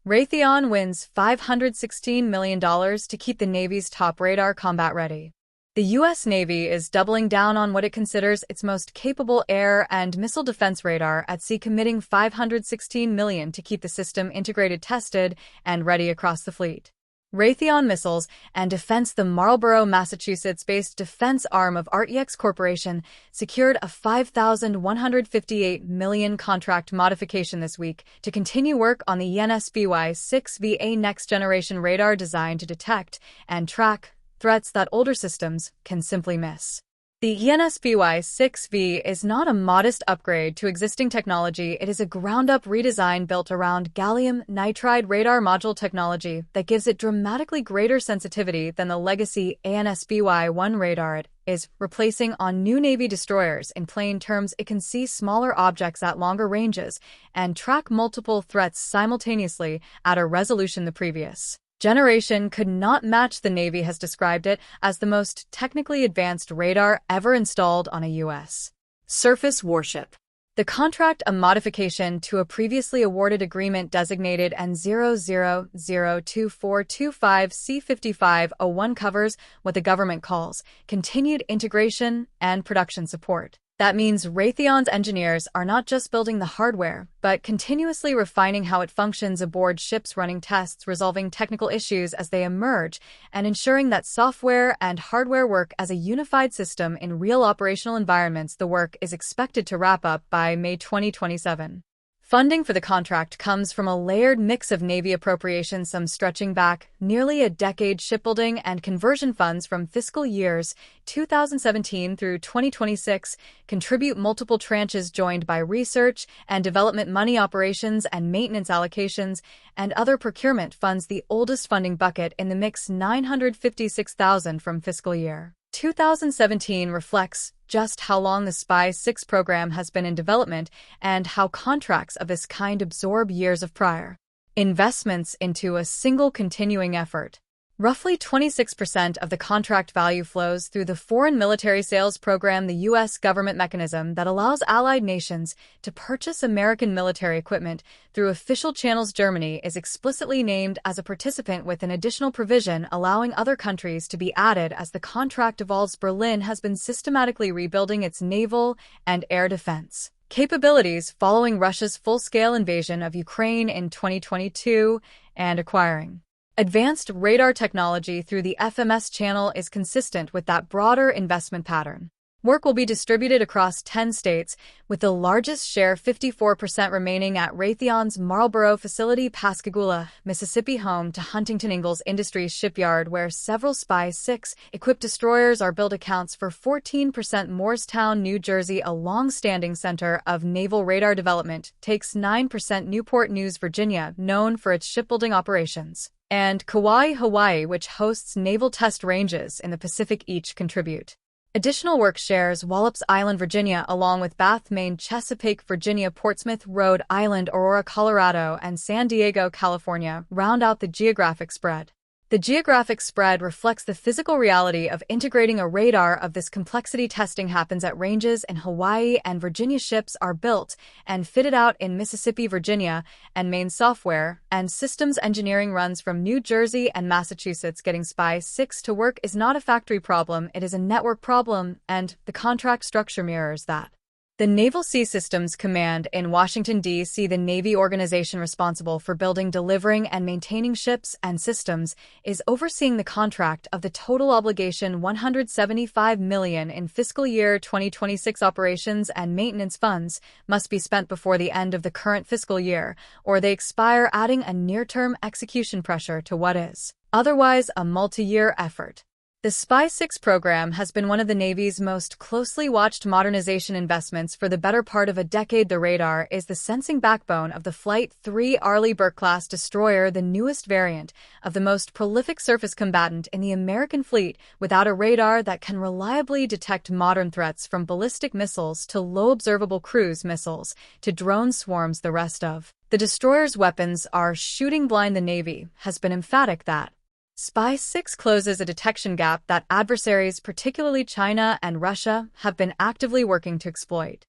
Raytheon wins $516 million to keep the Navy's top radar combat ready. The U.S. Navy is doubling down on what it considers its most capable air and missile defense radar at sea, committing $516 million to keep the system integrated, tested, and ready across the fleet. Raytheon Missiles and Defense, the Marlborough, Massachusetts-based defense arm of RTX Corporation, secured a $5,158 million contract modification this week to continue work on the ENSPY-6V, a next-generation radar designed to detect and track threats that older systems can simply miss. The ENSPY-6V is not a modest upgrade to existing technology. It is a ground-up redesign built around gallium nitride radar module technology that gives it dramatically greater sensitivity than the legacy ANSPY-1 radar. It is replacing on new Navy destroyers. In plain terms, it can see smaller objects at longer ranges and track multiple threats simultaneously at a resolution the previous generation could not match. The Navy has described it as the most technically advanced radar ever installed on a U.S. surface warship. The contract, a modification to a previously awarded agreement designated N0002425C5501, covers what the government calls continued integration and production support. That means Raytheon's engineers are not just building the hardware, but continuously refining how it functions aboard ships, running tests, resolving technical issues as they emerge, and ensuring that software and hardware work as a unified system in real operational environments. The work is expected to wrap up by May 2027. Funding for the contract comes from a layered mix of Navy appropriations, some stretching back nearly a decade, shipbuilding and conversion funds from fiscal years 2017 through 2026 contribute multiple tranches, joined by research and development money, operations and maintenance allocations, and other procurement funds. The oldest funding bucket in the mix, $956,000 from fiscal year 2017, reflects just how long the SPY-6 program has been in development and how contracts of this kind absorb years of prior investments into a single continuing effort. Roughly 26% of the contract value flows through the Foreign Military Sales Program, the U.S. government mechanism that allows allied nations to purchase American military equipment through official channels. Germany is explicitly named as a participant, with an additional provision allowing other countries to be added as the contract evolves. Berlin has been systematically rebuilding its naval and air defense capabilities following Russia's full-scale invasion of Ukraine in 2022 and acquiring advanced radar technology through the FMS channel is consistent with that broader investment pattern. Work will be distributed across 10 states, with the largest share, 54%, remaining at Raytheon's Marlborough facility, Pascagoula, Mississippi, home to Huntington Ingalls Industries Shipyard, where several SPY-6 equipped destroyers are built, accounts for 14%. Morristown, New Jersey, a long-standing center of naval radar development, takes 9%. Newport News, Virginia, known for its shipbuilding operations, and Kauai, Hawaii, which hosts naval test ranges in the Pacific, each contribute. Additional work shares Wallops Island, Virginia, along with Bath, Maine, Chesapeake, Virginia, Portsmouth, Rhode Island, Aurora, Colorado, and San Diego, California, round out the geographic spread. The geographic spread reflects the physical reality of integrating a radar of this complexity. Testing happens at ranges in Hawaii and Virginia. Ships are built and fitted out in Mississippi, Virginia, and Maine. Software and systems engineering runs from New Jersey and Massachusetts. Getting SPY-6 to work is not a factory problem, it is a network problem, and the contract structure mirrors that. The Naval Sea Systems Command in Washington, D.C., the Navy organization responsible for building, delivering, and maintaining ships and systems, is overseeing the contract of the total obligation $175 million in fiscal year 2026. Operations and maintenance funds must be spent before the end of the current fiscal year, or they expire, adding a near-term execution pressure to what is otherwise a multi-year effort. The SPY-6 program has been one of the Navy's most closely watched modernization investments for the better part of a decade. The radar is the sensing backbone of the Flight III Arleigh Burke-class destroyer, the newest variant of the most prolific surface combatant in the American fleet. Without a radar that can reliably detect modern threats, from ballistic missiles to low observable cruise missiles to drone swarms, the rest of the destroyer's weapons are shooting blind. The Navy has been emphatic that SPY-6 closes a detection gap that adversaries, particularly China and Russia, have been actively working to exploit.